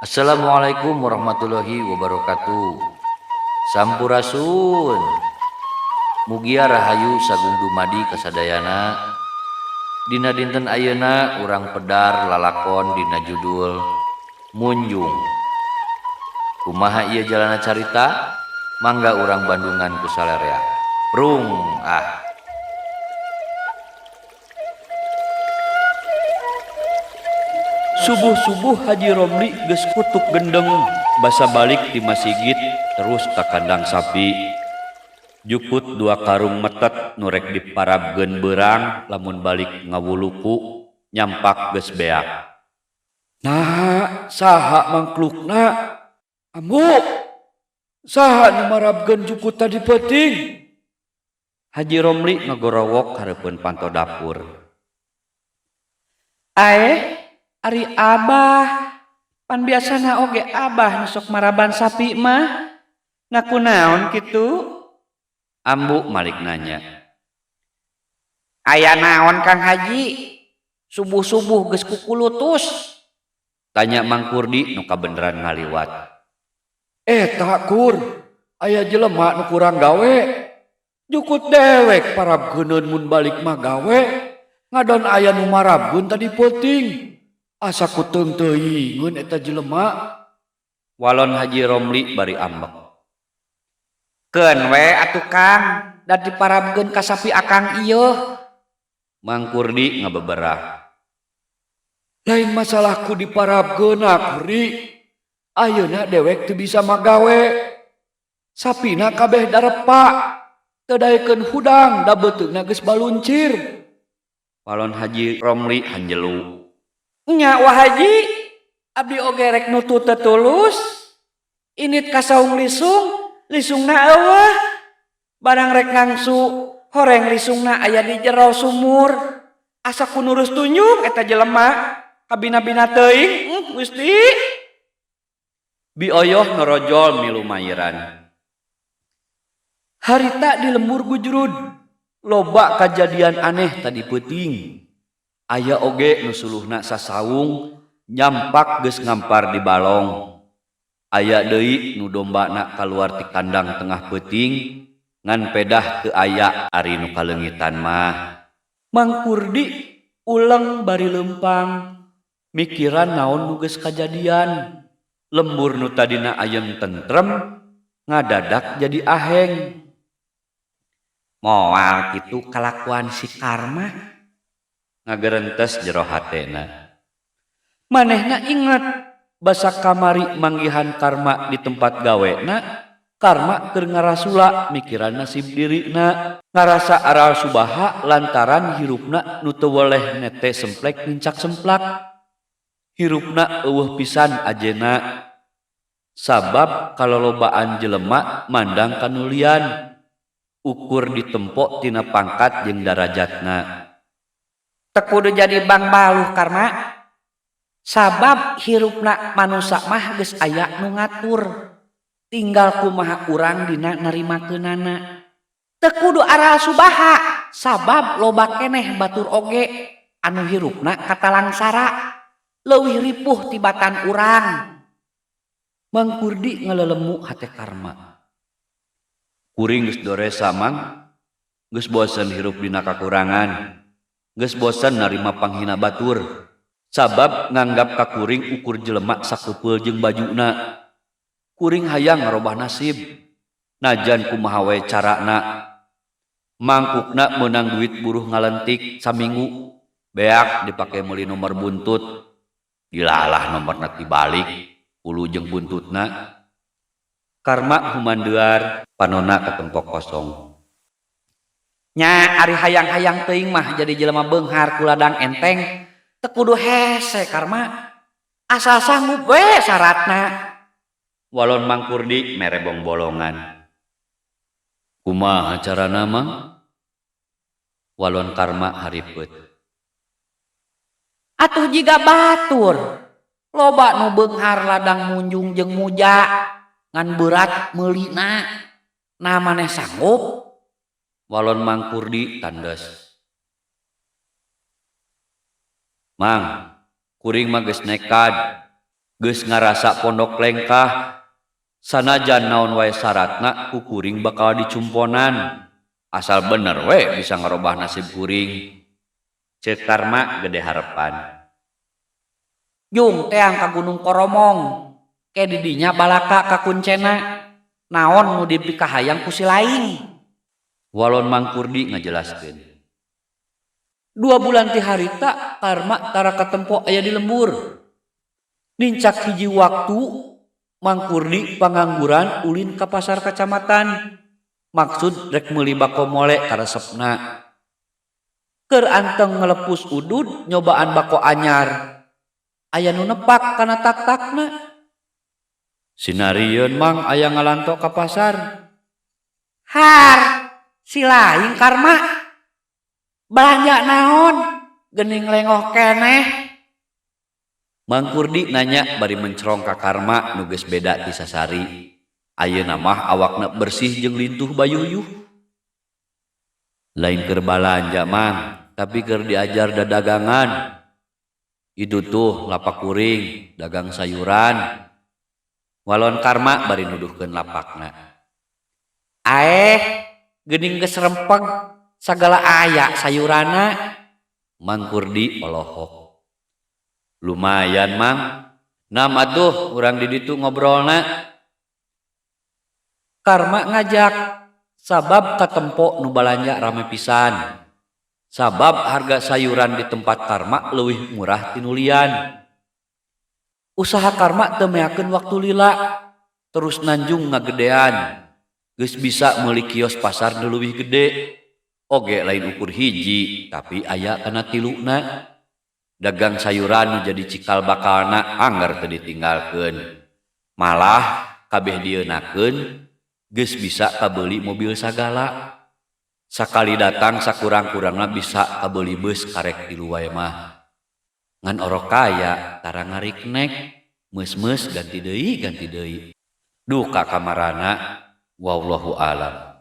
Assalamualaikum warahmatullahi wabarakatuh. Sampurasun. Mugia rahayu sagung dumadi kasadayana. Dina dinten ayeuna urang pedar lalakon dina judul Munjung. Kumaha ieu jalana carita? Mangga urang bandungan ku salerea. Prung Subuh-subuh Haji Romli geus kutuk gendeng basa balik di masjid terus ka kandang sapi. Juput 2 karung metet nurek diparabgeun beurang lamun balik ngawuluku nyampak geus beak. Nah, saha mangklukna? Ambu, saha nu marabgeun juput tadi peuting? Haji Romli ngagorowok hareupeun panto dapur. Ari Abah, pan biasana oge Abah nu sok maraban sapi mah. Nakunaon kitu? Ambu malik nanya. Aya naon Kang Haji? Subuh-subuh geus kukulutus? Tanya Mang Kurdi nu kabeneran ngaliwat. Eta Kur, aya jelema nu kurang gawe. Jukut dewek parabgeuneun mun balik mah gawe. Ngadon aya nu marabgeun tadi peuting. Asa kuteung teuingeun eta jelema. Walon Haji Romli bari ambek. Keun we atuh Kang, da diparabgeun ka sapi akang ieu. Mang Kurdi ngabeberah. Lain masalahku diparabgeun Kurdi. Ayeuna dewek teu bisa magawe. Sapina kabeh darepa. Teu daekeun hudang da beuteungna geus baluncir. Walon Haji Romli hanjelu. Nya wah Haji, abdi oge rek nutu tetulus. Init ka saung lisungna eueuh. Barang rek ngangsu, horeng lisungna aya di jero sumur. Asa kunurus tunjung eta jelema, kabina-bina teuing, Gusti. Bioyoh norojol milu mayiran. Harita di lembur gujrud, loba kajadian aneh tadi peuting. Aya oge nu suluhna sasaung nyampak geus ngampar di balong. Aya deui nu dombana kaluar ti kandang tengah peuting ngan pedah teu aya ari nu kaleungitan mah. Mang Kurdi uleng bari leumpang mikiran naon nu geus kajadian. Lembur nu tadina ayem tentrem ngadadak jadi aheng. Moal kitu kalakuan si Karma. Ngagerentes jero hatena. Manehna inget basa kamari manggihan Karma di tempat gawena. Karma keur ngarasula mikiran nasib dirina. Ngarasa aral subaha lantaran hirupna nu teu weleh nete semplek nincak semplak. Hirupna eueuh pisan ajena. Sabab kalolobaan jelema mandang kanulian. Ukur ditempo tina pangkat jeung darajatna. Teu kudu jadi bang baluh Karma. Sabab hirupna manusa mah geus aya nu ngatur. Tinggal kumaha urang dina narimakeunana. Teu kudu aral subaha. Sabab loba keneh batur oge anu hirupna katalangsara. Leuwih ripuh tibatan urang. Mang Kurdi ngalelemu hate Karma. Kuring geus doresa Mang. Geus bosen hirup dina kakurangan. Geus bosen narima panghina batur. Sabab nganggap ka kuring ukur jelema sakeupeul jeung bajuna. Kuring hayang ngarobah nasib. Najan kumaha wae carana. Mangkukna meunang duit buruh ngalentik saminggu. Beak dipake meuli nomor buntut. Dilalah nomorna tibalik. Ulu jeung buntutna. Karma humandeuar panonna katempok kosong. Nya ari hayang-hayang teuing mah jadi jelema beunghar ku ladang enteng. Teu kudu hese Karma. Asal sanggup we syaratna. Walon Mang Kurdi mere bong-bolongan. Kumaha carana Mang? Walon Karma haripeut. Atuh jiga batur. Loba nu beunghar ladang munjung jeung muja. Ngan berat meulina. Nah maneh sanggup? Walon Mang Kurdi tandes. Mang, kuring mah geus nekad. Geus ngarasa pondok lengkah, sanajan naon wae syaratna ku kuring bakal dicumponan. Asal bener we bisa ngerubah nasib kuring. Ceuk Karma gede harapan. Jung teang ka Gunung Koromong. Ke didinya balaka kakuncena. Naon nu dipikahayang ku si laing. Walon Mang Kurdi ngajelaskeun. 2 bulan ti harita Karma tara katempo aya di lembur. Nincak hiji waktu Mang Kurdi pangangguran ulin ka pasar kacamatan. Maksud rek meuli bako mole karesepna. Keur anteng ngelepus udud nyobaan bako anyar. Aya nu nepak kana tak-takna. Sinarieun Mang aya ngalanto ka pasar. Har, si laing Karma. Belanja naon? Geuning lengoh keneh. Mang Kurdi nanya bari mencerong ka Karma nu geus beda ti sasari. Ayeuna mah awakna bersih jeung lintuh bayuyuh. Lain keur balanja Mang, tapi keur diajar dadagangan. Itu tuh lapak kuring, dagang sayuran. Walon Karma bari nuduhkeun lapakna. Geuning geus rempeg sagala aya sayurana. Mang Kurdi olohok. Lumayan Mang, nam atuh urang di ditu ngobrolna. Karma ngajak sabab katempo nu balanja rame pisan. Sabab harga sayuran di tempat Karma leuwih murah ti nulian. Usaha Karma teu meakeun waktu lila. Terus nanjung ngagedean. Geus bisa meuli kios pasar nu leuwih gede. Oge lain ukur hiji, tapi aya kana tiluna. Dagang sayuran nu jadi cikal bakalna anggar teu ditinggalkeun. Malah kabeh dieunakeun geus bisa kabeuli mobil sagala. Sakali datang sakurang-kurangna bisa kabeuli beus karek tilu wae mah. Ngan orok kaya tara ngariknek, meus-meus ganti deui. Duh ka kamarana, wallahu alam.